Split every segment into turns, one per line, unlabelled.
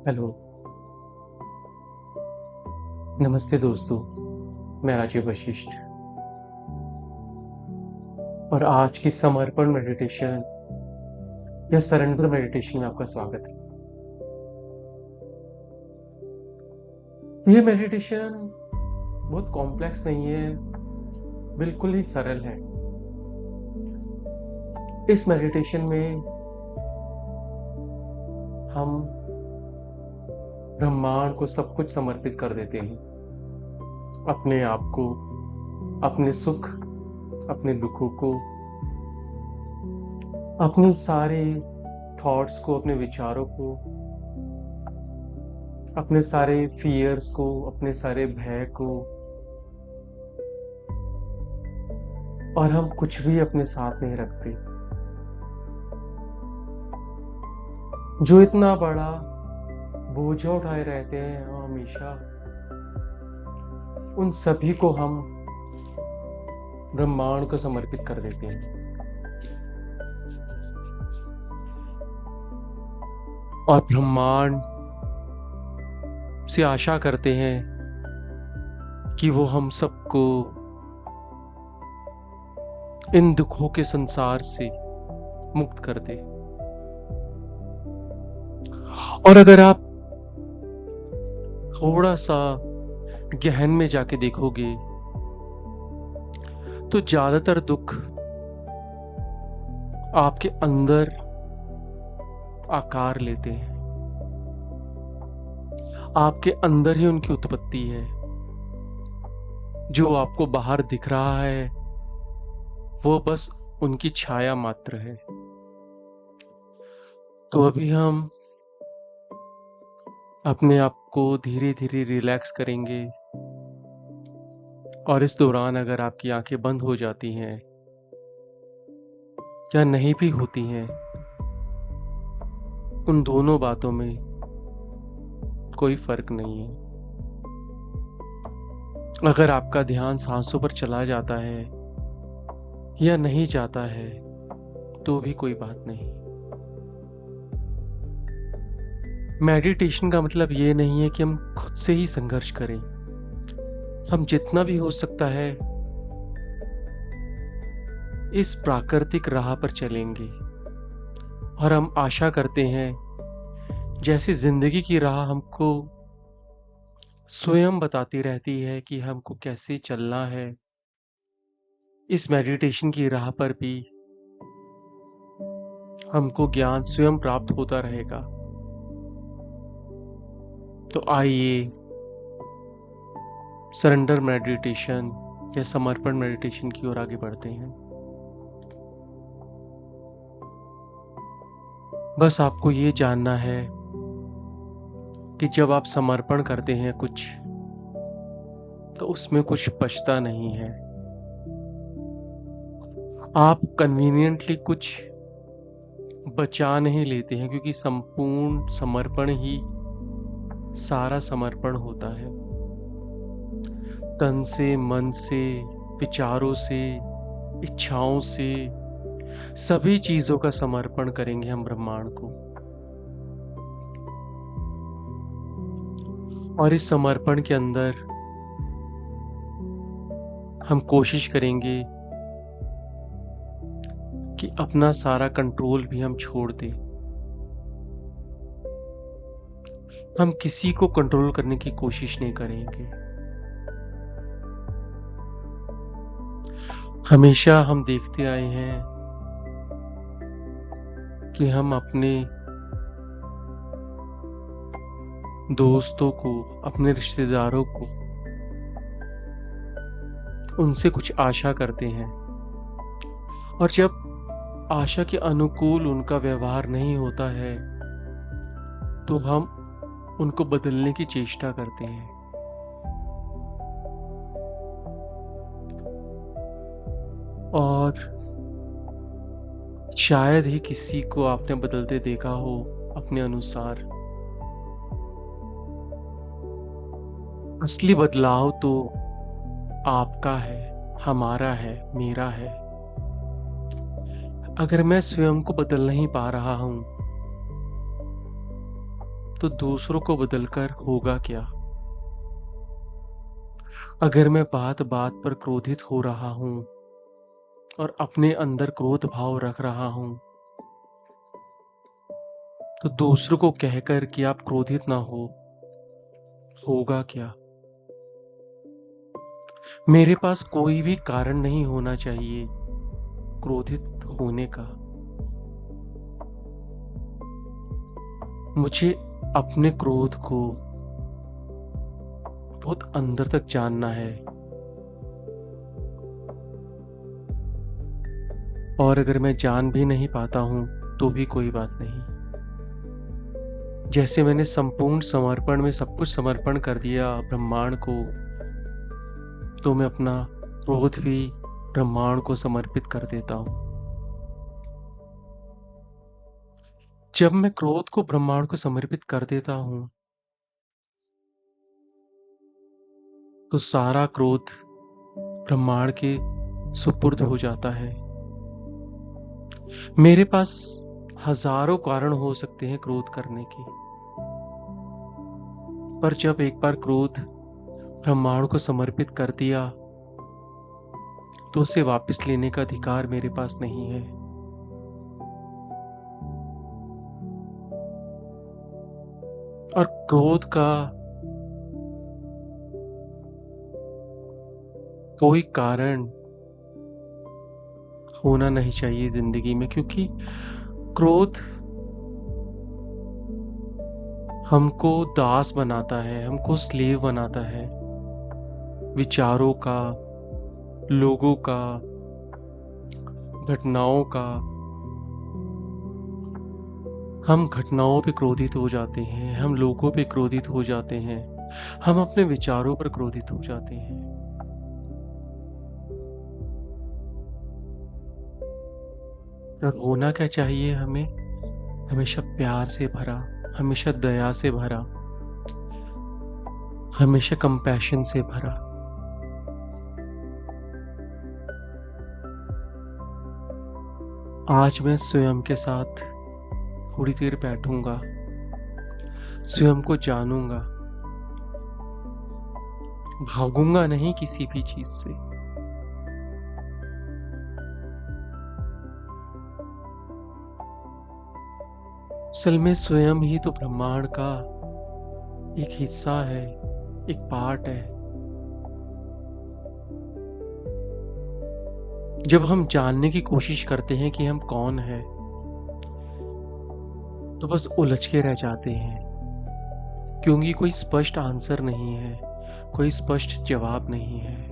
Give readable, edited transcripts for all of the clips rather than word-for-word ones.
Hello, नमस्ते दोस्तों, मैं राजीव वशिष्ठ और आज की समर्पण मेडिटेशन या सरेंडर मेडिटेशन में आपका स्वागत है। ये मेडिटेशन बहुत कॉम्प्लेक्स नहीं है, बिल्कुल ही सरल है। इस मेडिटेशन में हम ब्रह्मांड को सब कुछ समर्पित कर देते हैं, अपने आप को, अपने सुख, अपने दुखों को, अपने सारे थॉट्स को, अपने विचारों को, अपने सारे फियर्स को, अपने सारे भय को, और हम कुछ भी अपने साथ नहीं रखते। जो इतना बड़ा बोझ उठाए रहते हैं हम हमेशा, उन सभी को हम ब्रह्मांड को समर्पित कर देते हैं और ब्रह्मांड से आशा करते हैं कि वो हम सबको इन दुखों के संसार से मुक्त कर दे। और अगर आप थोड़ा सा गहन में जाके देखोगे तो ज्यादातर दुख आपके अंदर आकार लेते हैं, आपके अंदर ही उनकी उत्पत्ति है। जो आपको बाहर दिख रहा है वो बस उनकी छाया मात्र है। तो अभी हम अपने आप को धीरे धीरे रिलैक्स करेंगे और इस दौरान अगर आपकी आंखें बंद हो जाती हैं या नहीं भी होती हैं, उन दोनों बातों में कोई फर्क नहीं है। अगर आपका ध्यान सांसों पर चला जाता है या नहीं जाता है तो भी कोई बात नहीं। मेडिटेशन का मतलब ये नहीं है कि हम खुद से ही संघर्ष करें। हम जितना भी हो सकता है इस प्राकृतिक राह पर चलेंगे और हम आशा करते हैं जैसे जिंदगी की राह हमको स्वयं बताती रहती है कि हमको कैसे चलना है, इस मेडिटेशन की राह पर भी हमको ज्ञान स्वयं प्राप्त होता रहेगा। तो आइए सरेंडर मेडिटेशन या समर्पण मेडिटेशन की ओर आगे बढ़ते हैं। बस आपको ये जानना है कि जब आप समर्पण करते हैं कुछ, तो उसमें कुछ बचता नहीं है। आप कन्वीनियंटली कुछ बचा नहीं लेते हैं, क्योंकि संपूर्ण समर्पण ही सारा समर्पण होता है। तन से, मन से, विचारों से, इच्छाओं से, सभी चीजों का समर्पण करेंगे हम ब्रह्मांड को। और इस समर्पण के अंदर हम कोशिश करेंगे कि अपना सारा कंट्रोल भी हम छोड़ दें। हम किसी को कंट्रोल करने की कोशिश नहीं करेंगे। हमेशा हम देखते आए हैं कि हम अपने दोस्तों को, अपने रिश्तेदारों को, उनसे कुछ आशा करते हैं और जब आशा के अनुकूल उनका व्यवहार नहीं होता है तो हम उनको बदलने की चेष्टा करते हैं। और शायद ही किसी को आपने बदलते देखा हो अपने अनुसार। असली बदलाव तो आपका है, हमारा है, मेरा है। अगर मैं स्वयं को बदल नहीं पा रहा हूं तो दूसरों को बदलकर होगा क्या? अगर मैं बात बात पर क्रोधित हो रहा हूं और अपने अंदर क्रोध भाव रख रहा हूं, तो दूसरों को कहकर कि आप क्रोधित ना हो, होगा क्या? मेरे पास कोई भी कारण नहीं होना चाहिए क्रोधित होने का। मुझे अपने क्रोध को बहुत अंदर तक जानना है, और अगर मैं जान भी नहीं पाता हूं तो भी कोई बात नहीं। जैसे मैंने संपूर्ण समर्पण में सब कुछ समर्पण कर दिया ब्रह्मांड को, तो मैं अपना क्रोध भी ब्रह्मांड को समर्पित कर देता हूं। जब मैं क्रोध को ब्रह्मांड को समर्पित कर देता हूं, तो सारा क्रोध ब्रह्मांड के सुपुर्द हो जाता है। मेरे पास हजारों कारण हो सकते हैं क्रोध करने के, पर जब एक बार क्रोध ब्रह्मांड को समर्पित कर दिया, तो उसे वापस लेने का अधिकार मेरे पास नहीं है। और क्रोध का कोई कारण होना नहीं चाहिए जिंदगी में, क्योंकि क्रोध हमको दास बनाता है, हमको स्लेव बनाता है। विचारों का, लोगों का, घटनाओं का। हम घटनाओं पे क्रोधित हो जाते हैं, हम लोगों पे क्रोधित हो जाते हैं, हम अपने विचारों पर क्रोधित हो जाते हैं। और होना क्या चाहिए हमें? हमेशा प्यार से भरा, हमेशा दया से भरा, हमेशा कंपैशन से भरा। आज मैं स्वयं के साथ थोड़ी देर बैठूंगा, स्वयं को जानूंगा, भागूंगा नहीं किसी भी चीज से। असल में स्वयं ही तो ब्रह्मांड का एक हिस्सा है, एक पार्ट है। जब हम जानने की कोशिश करते हैं कि हम कौन हैं, तो बस उलझ के रह जाते हैं, क्योंकि कोई स्पष्ट आंसर नहीं है, कोई स्पष्ट जवाब नहीं है।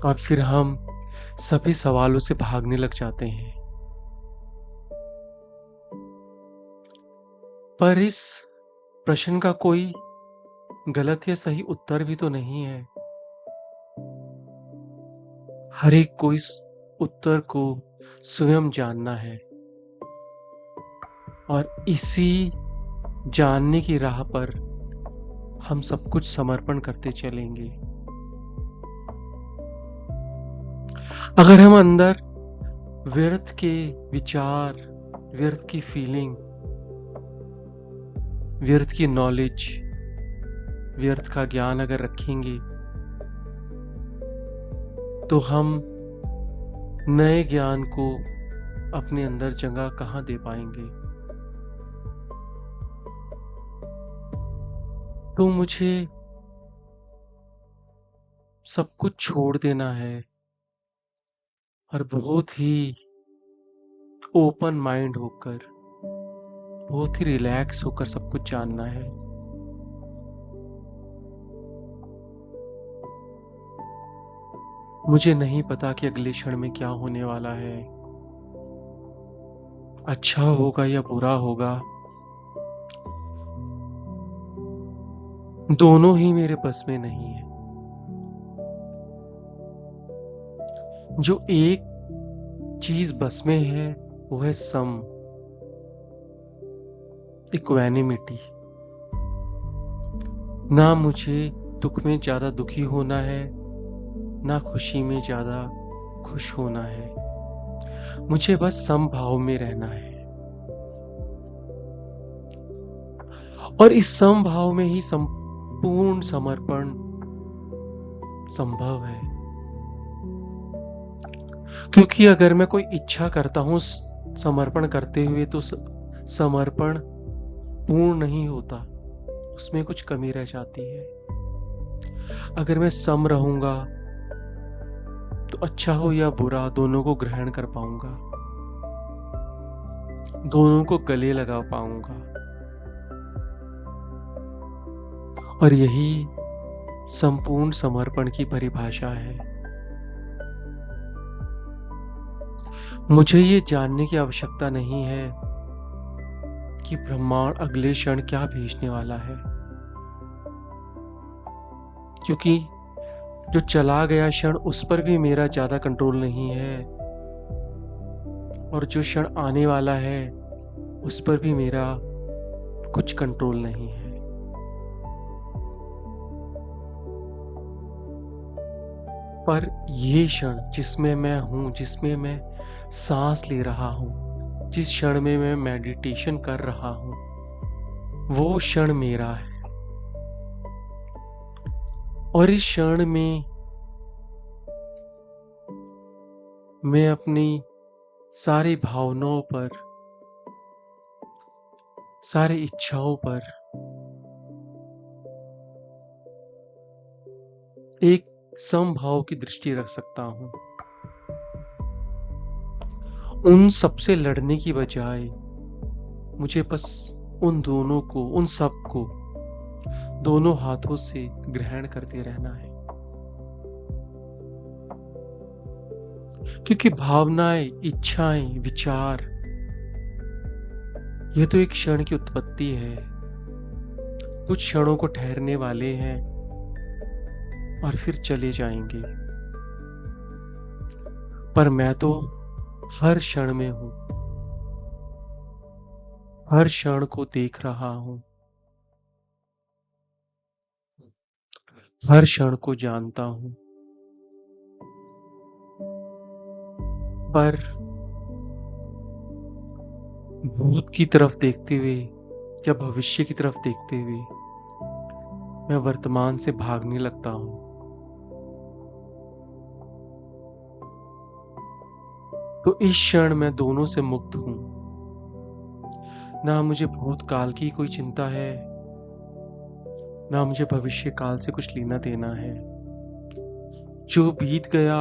और फिर हम सभी सवालों से भागने लग जाते हैं। पर इस प्रश्न का कोई गलत या सही उत्तर भी तो नहीं है। हर एक को इस उत्तर को स्वयं जानना है, और इसी जानने की राह पर हम सब कुछ समर्पण करते चलेंगे। अगर हम अंदर व्यर्थ के विचार, व्यर्थ की फीलिंग, व्यर्थ की नॉलेज, व्यर्थ का ज्ञान अगर रखेंगे, तो हम नए ज्ञान को अपने अंदर जगह कहां दे पाएंगे। तो मुझे सब कुछ छोड़ देना है और बहुत ही ओपन माइंड होकर, बहुत ही रिलैक्स होकर सब कुछ जानना है। मुझे नहीं पता कि अगले क्षण में क्या होने वाला है, अच्छा होगा या बुरा होगा। दोनों ही मेरे बस में नहीं है। जो एक चीज बस में है वो है सम, इक्वानिमिटी। ना मुझे दुख में ज्यादा दुखी होना है, ना खुशी में ज्यादा खुश होना है। मुझे बस समभाव में रहना है। और इस समभाव में ही संपूर्ण समर्पण संभव है। क्योंकि अगर मैं कोई इच्छा करता हूं समर्पण करते हुए, तो समर्पण पूर्ण नहीं होता, उसमें कुछ कमी रह जाती है। अगर मैं सम रहूंगा तो अच्छा हो या बुरा दोनों को ग्रहण कर पाऊंगा, दोनों को गले लगा पाऊंगा। और यही संपूर्ण समर्पण की परिभाषा है। मुझे ये जानने की आवश्यकता नहीं है कि ब्रह्मांड अगले क्षण क्या भेजने वाला है, क्योंकि जो चला गया क्षण उस पर भी मेरा ज्यादा कंट्रोल नहीं है, और जो क्षण आने वाला है उस पर भी मेरा कुछ कंट्रोल नहीं है। पर ये क्षण जिसमें मैं हूं, जिसमें मैं सांस ले रहा हूं, जिस क्षण में मैं मेडिटेशन कर रहा हूं, वो क्षण मेरा है। और इस क्षण में मैं अपनी सारी भावनाओं पर, सारी इच्छाओं पर एक समभाव की दृष्टि रख सकता हूं। उन सबसे लड़ने की बजाय मुझे बस उन दोनों को, उन सब को दोनों हाथों से ग्रहण करते रहना है। क्योंकि भावनाएं, इच्छाएं, विचार, यह तो एक क्षण की उत्पत्ति है, कुछ क्षणों को ठहरने वाले हैं और फिर चले जाएंगे। पर मैं तो हर क्षण में हूं, हर क्षण को देख रहा हूं, हर क्षण को जानता हूं। पर भूत की तरफ देखते हुए या भविष्य की तरफ देखते हुए मैं वर्तमान से भागने लगता हूं। तो इस क्षण मैं दोनों से मुक्त हूं। ना मुझे भूतकाल की कोई चिंता है, ना मुझे भविष्य काल से कुछ लेना देना है। जो बीत गया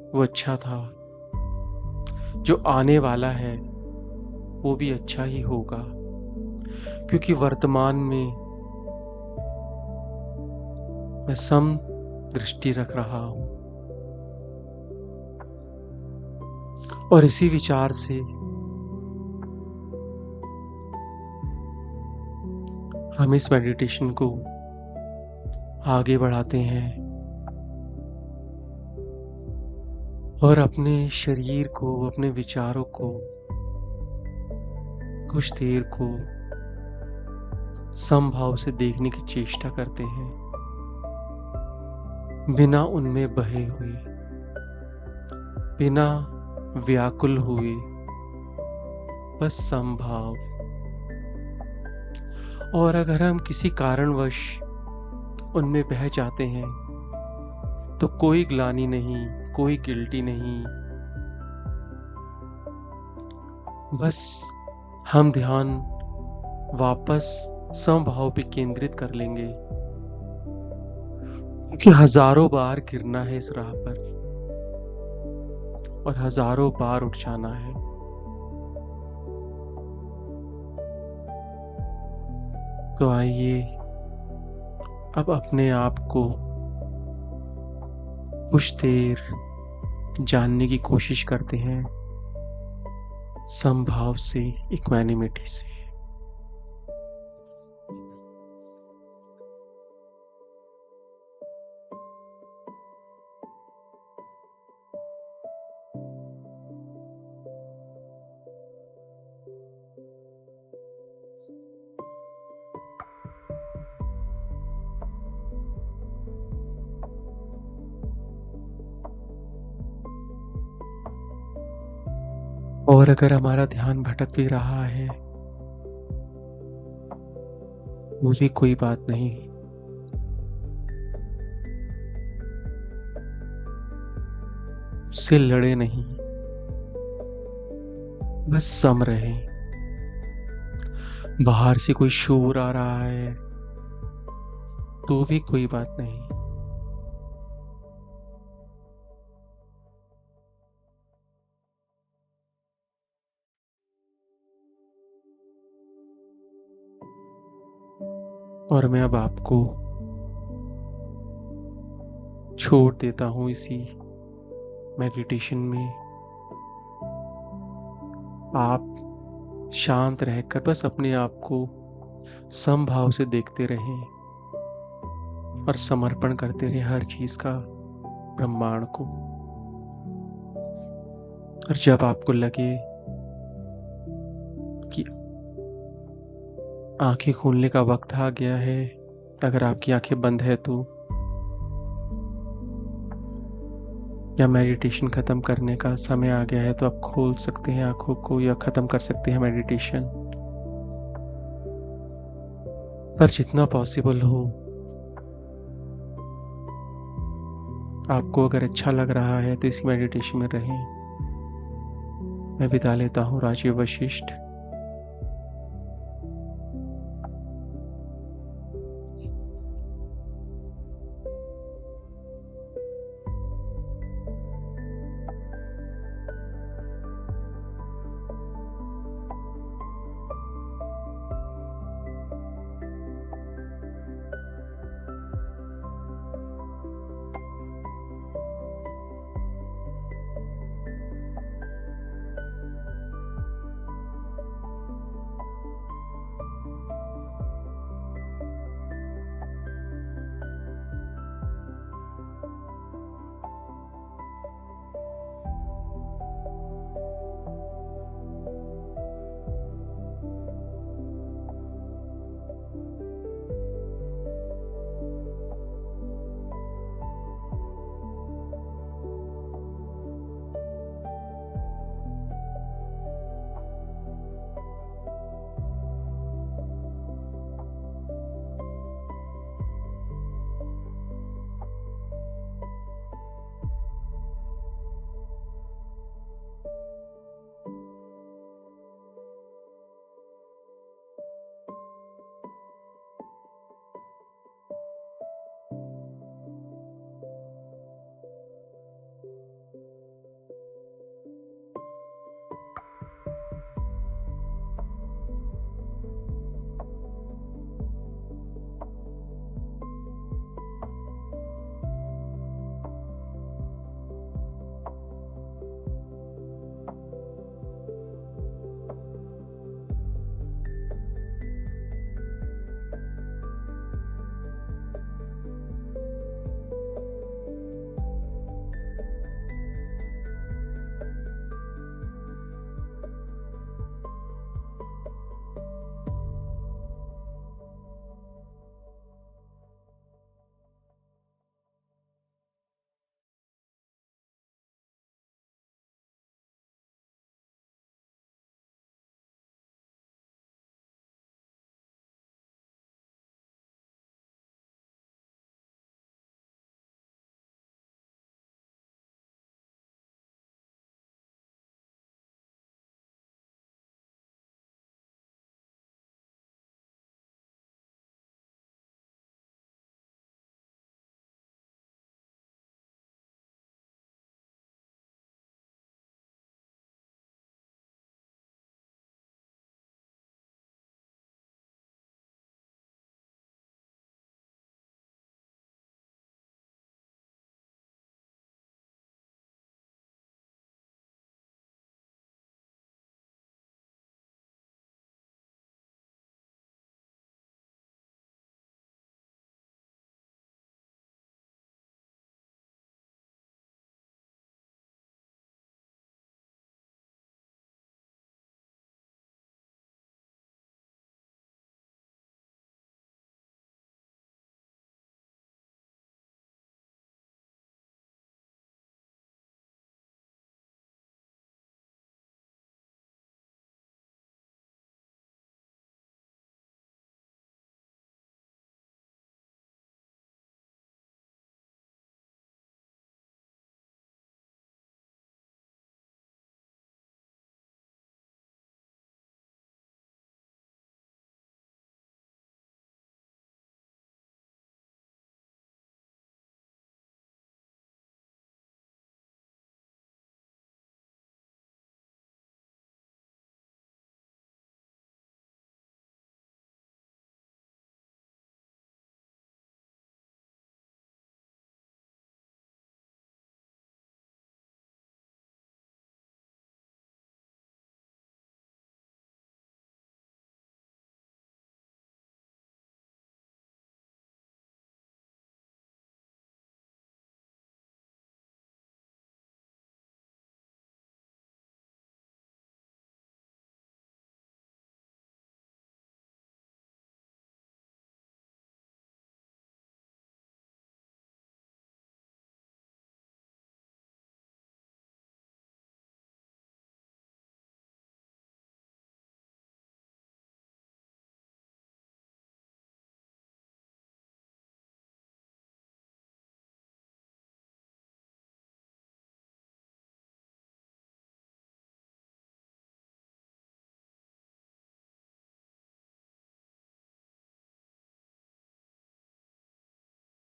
वो अच्छा था, जो आने वाला है वो भी अच्छा ही होगा, क्योंकि वर्तमान में मैं सम दृष्टि रख रहा हूं। और इसी विचार से हम इस मेडिटेशन को आगे बढ़ाते हैं और अपने शरीर को, अपने विचारों को कुछ देर को समभाव से देखने की चेष्टा करते हैं, बिना उनमें बहे हुए, बिना व्याकुल हुए, बस समभाव। और अगर हम किसी कारणवश उनमें बह जाते हैं तो कोई ग्लानि नहीं, कोई गिल्टी नहीं, बस हम ध्यान वापस समभाव पे केंद्रित कर लेंगे, क्योंकि हजारों बार गिरना है इस राह पर और हजारों बार उठ जाना है। तो आइए अब अपने आप को कुछ देर जानने की कोशिश करते हैं समभाव से, इक्वानिमिटी से। और अगर हमारा ध्यान भटक भी रहा है वो भी कोई बात नहीं। उससे लड़े नहीं, बस सम रहे। बाहर से कोई शोर आ रहा है तो भी कोई बात नहीं। और मैं अब आपको छोड़ देता हूँ इसी मेडिटेशन में। आप शांत रहकर बस अपने आप को समभाव से देखते रहें और समर्पण करते रहे हर चीज का ब्रह्मांड को। और जब आपको लगे कि आंखें खोलने का वक्त आ गया है, अगर आपकी आंखें बंद है तो, या मेडिटेशन खत्म करने का समय आ गया है, तो आप खोल सकते हैं आंखों को या खत्म कर सकते हैं मेडिटेशन। पर जितना पॉसिबल हो, आपको अगर अच्छा लग रहा है तो इसी मेडिटेशन में रहें। मैं विदा लेता हूँ, राजीव वशिष्ठ।